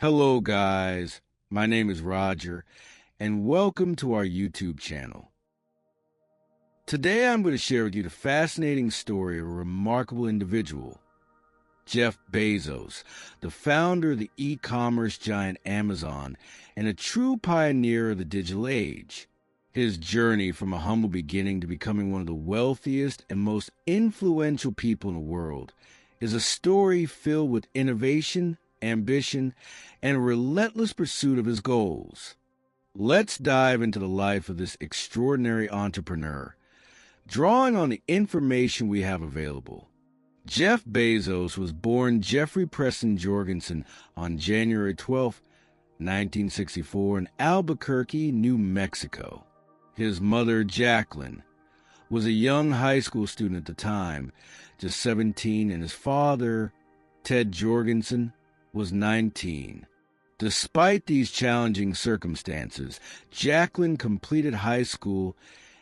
Hello, guys. My name is Roger, and welcome to our YouTube channel. Today, I'm going to share with you the fascinating story of a remarkable individual, Jeff Bezos, the founder of the e-commerce giant Amazon and a true pioneer of the digital age. His journey from a humble beginning to becoming one of the wealthiest and most influential people in the world is a story filled with innovation, ambition, and a relentless pursuit of his goals. Let's dive into the life of this extraordinary entrepreneur, drawing on the information we have available. Jeff Bezos was born Jeffrey Preston Jorgensen on January 12, 1964, in Albuquerque, New Mexico. His mother, Jacqueline, was a young high school student at the time, just 17, and his father, Ted Jorgensen, was 19. Despite these challenging circumstances, Jacqueline completed high school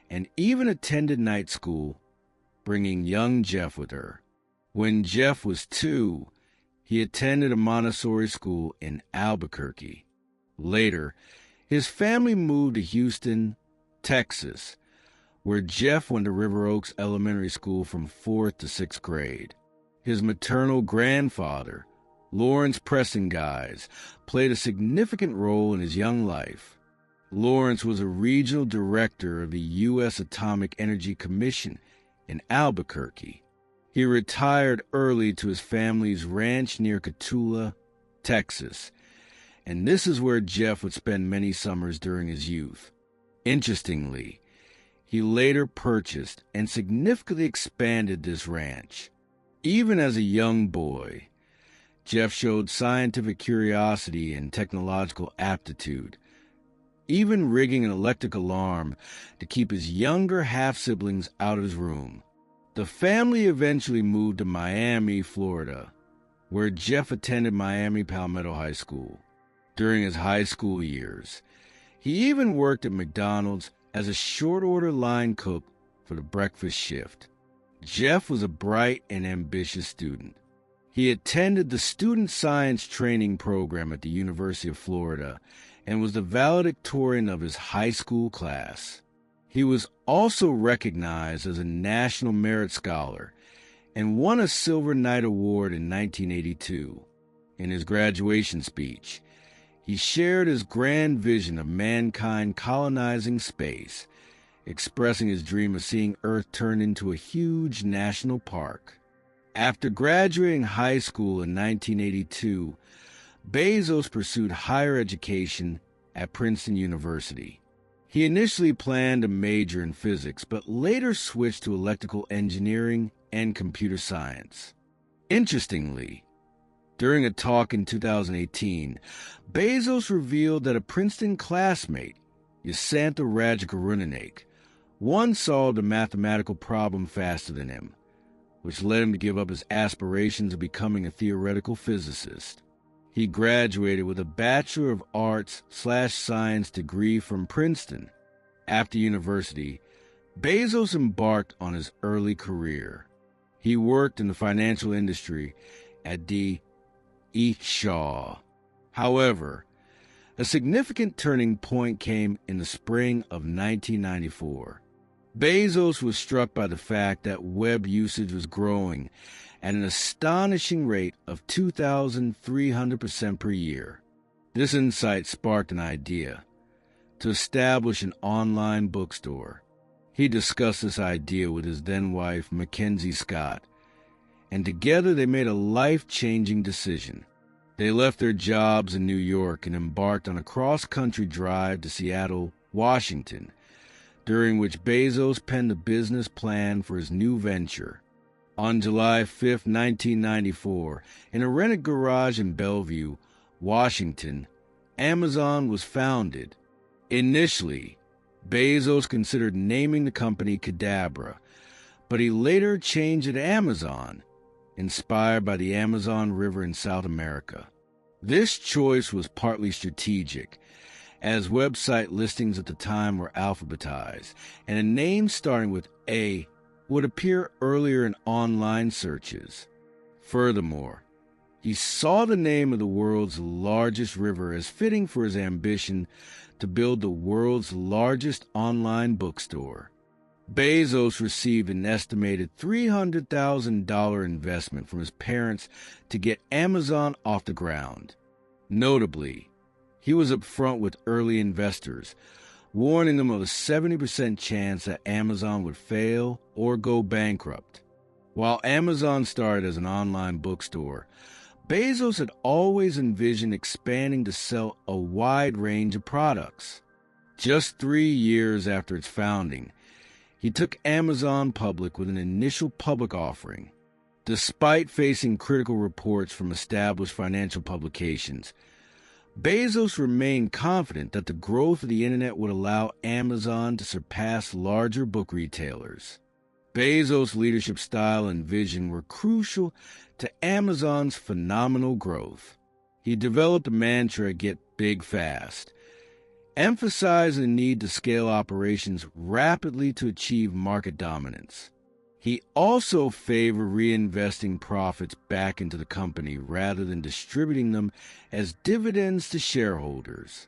and even attended night school, bringing young Jeff with her. When Jeff was 2, he attended a Montessori school in Albuquerque. Later, his family moved to Houston, Texas, where Jeff went to River Oaks Elementary School from 4th to 6th grade. His maternal grandfather, Lawrence Preston Guise, played a significant role in his young life. Lawrence was a regional director of the U.S. Atomic Energy Commission in Albuquerque. He retired early to his family's ranch near Cotulla, Texas, and this is where Jeff would spend many summers during his youth. Interestingly, he later purchased and significantly expanded this ranch. Even as a young boy, Jeff showed scientific curiosity and technological aptitude, even rigging an electric alarm to keep his younger half-siblings out of his room. The family eventually moved to Miami, Florida, where Jeff attended Miami Palmetto High School. During his high school years, he even worked at McDonald's as a short-order line cook for the breakfast shift. Jeff was a bright and ambitious student. He attended the Student Science Training Program at the University of Florida and was the valedictorian of his high school class. He was also recognized as a National Merit Scholar and won a Silver Knight Award in 1982. In his graduation speech, he shared his grand vision of mankind colonizing space, expressing his dream of seeing Earth turn into a huge national park. After graduating high school in 1982, Bezos pursued higher education at Princeton University. He initially planned a major in physics, but later switched to electrical engineering and computer science. Interestingly, during a talk in 2018, Bezos revealed that a Princeton classmate, Yasantha Rajakarunanak, once solved a mathematical problem faster than him, which led him to give up his aspirations of becoming a theoretical physicist. He graduated with a Bachelor of Arts/Science degree from Princeton. After university, Bezos embarked on his early career. He worked in the financial industry at D. E. Shaw. However, a significant turning point came in the spring of 1994. Bezos was struck by the fact that web usage was growing at an astonishing rate of 2,300% per year. This insight sparked an idea to establish an online bookstore. He discussed this idea with his then-wife, Mackenzie Scott, and together they made a life-changing decision. They left their jobs in New York and embarked on a cross-country drive to Seattle, Washington, during which Bezos penned a business plan for his new venture. On July 5, 1994, in a rented garage in Bellevue, Washington, Amazon was founded. Initially, Bezos considered naming the company Cadabra, but he later changed it to Amazon, inspired by the Amazon River in South America. This choice was partly strategic, as website listings at the time were alphabetized, and a name starting with A would appear earlier in online searches. Furthermore, He saw the name of the world's largest river as fitting for his ambition to build the world's largest online bookstore. Bezos received an estimated $300,000 investment from his parents to get Amazon off the ground. Notably, he was upfront with early investors, warning them of a 70% chance that Amazon would fail or go bankrupt. While Amazon started as an online bookstore, Bezos had always envisioned expanding to sell a wide range of products. Just 3 years after its founding, he took Amazon public with an initial public offering. Despite facing critical reports from established financial publications, Bezos remained confident that the growth of the internet would allow Amazon to surpass larger book retailers. Bezos' leadership style and vision were crucial to Amazon's phenomenal growth. He developed a mantra, "Get big fast," emphasizing the need to scale operations rapidly to achieve market dominance. He also favored reinvesting profits back into the company rather than distributing them as dividends to shareholders.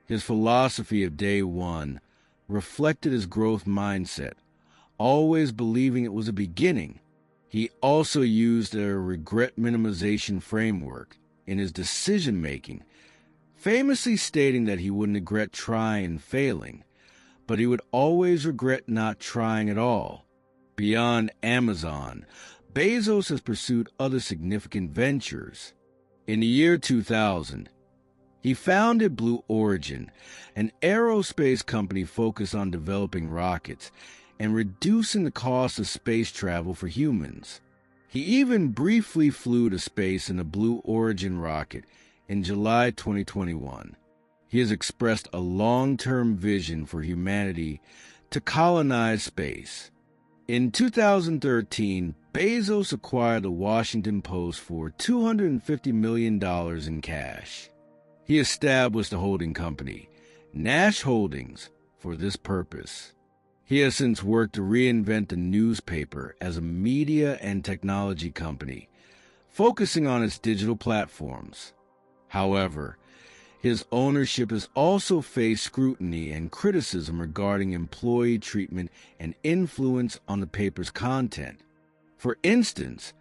His philosophy of day one reflected his growth mindset, always believing it was a beginning. He also used a regret minimization framework in his decision-making, famously stating that he wouldn't regret trying and failing, but he would always regret not trying at all. Beyond Amazon, Bezos has pursued other significant ventures. In the year 2000, he founded Blue Origin, an aerospace company focused on developing rockets and reducing the cost of space travel for humans. He even briefly flew to space in a Blue Origin rocket in July 2021. He has expressed a long-term vision for humanity to colonize space. In 2013, Bezos acquired the Washington Post for $250 million in cash. He established a holding company, Nash Holdings, for this purpose. He has since worked to reinvent the newspaper as a media and technology company, focusing on its digital platforms. However, his ownership has also faced scrutiny and criticism regarding employee treatment and influence on the paper's content. For instance,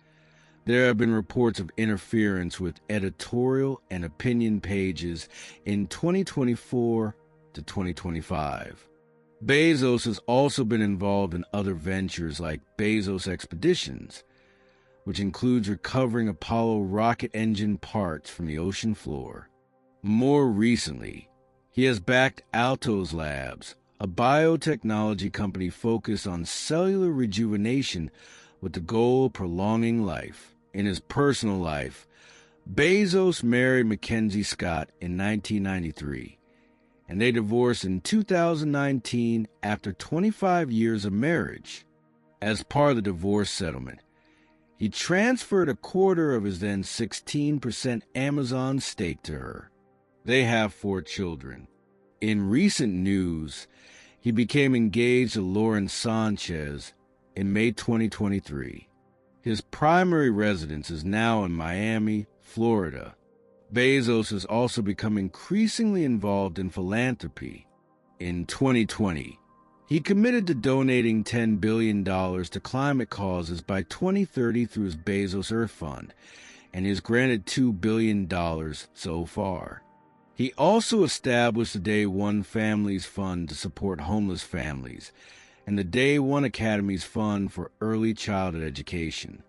there have been reports of interference with editorial and opinion pages in 2024 to 2025. Bezos has also been involved in other ventures like Bezos Expeditions, which includes recovering Apollo rocket engine parts from the ocean floor. More recently, he has backed Altos Labs, a biotechnology company focused on cellular rejuvenation with the goal of prolonging life. In his personal life, Bezos married Mackenzie Scott in 1993, and they divorced in 2019 after 25 years of marriage. As part of the divorce settlement, he transferred a quarter of his then 16% Amazon stake to her. They have 4 children. In recent news, he became engaged to Lauren Sanchez in May 2023. His primary residence is now in Miami, Florida. Bezos has also become increasingly involved in philanthropy. In 2020, he committed to donating $10 billion to climate causes by 2030 through his Bezos Earth Fund, and has granted $2 billion so far. He also established the Day One Families Fund to support homeless families, and the Day One Academies Fund for early childhood education.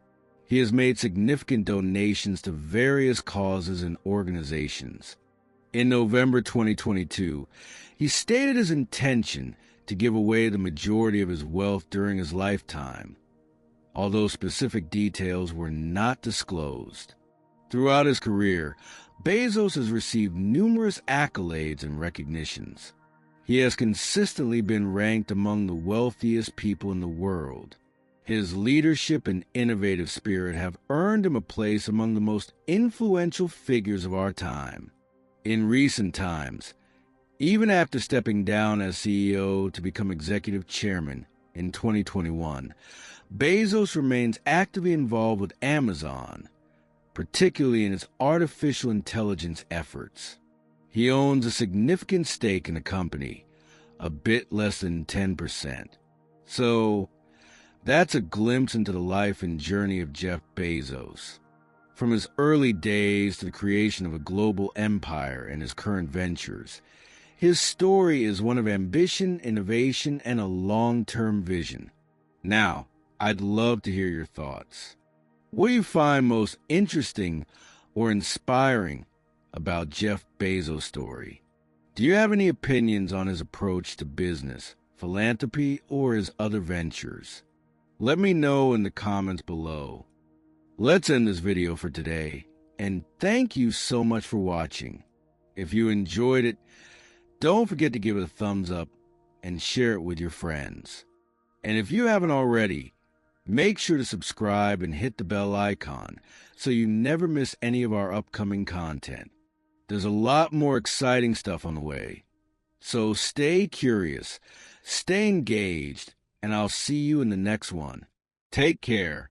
He has made significant donations to various causes and organizations. In November 2022, he stated his intention to give away the majority of his wealth during his lifetime, although specific details were not disclosed. Throughout his career, Bezos has received numerous accolades and recognitions. He has consistently been ranked among the wealthiest people in the world. His leadership and innovative spirit have earned him a place among the most influential figures of our time. In recent times, even after stepping down as CEO to become executive chairman in 2021, Bezos remains actively involved with Amazon, particularly in its artificial intelligence efforts. He owns a significant stake in the company, a bit less than 10%. So, that's a glimpse into the life and journey of Jeff Bezos. From his early days to the creation of a global empire and his current ventures, his story is one of ambition, innovation, and a long-term vision. Now, I'd love to hear your thoughts. What do you find most interesting or inspiring about Jeff Bezos' story? Do you have any opinions on his approach to business, philanthropy, or his other ventures? Let me know in the comments below. Let's end this video for today, and thank you so much for watching. If you enjoyed it, don't forget to give it a thumbs up and share it with your friends. And if you haven't already, make sure to subscribe and hit the bell icon so you never miss any of our upcoming content. There's a lot more exciting stuff on the way. So stay curious, stay engaged, and I'll see you in the next one. Take care.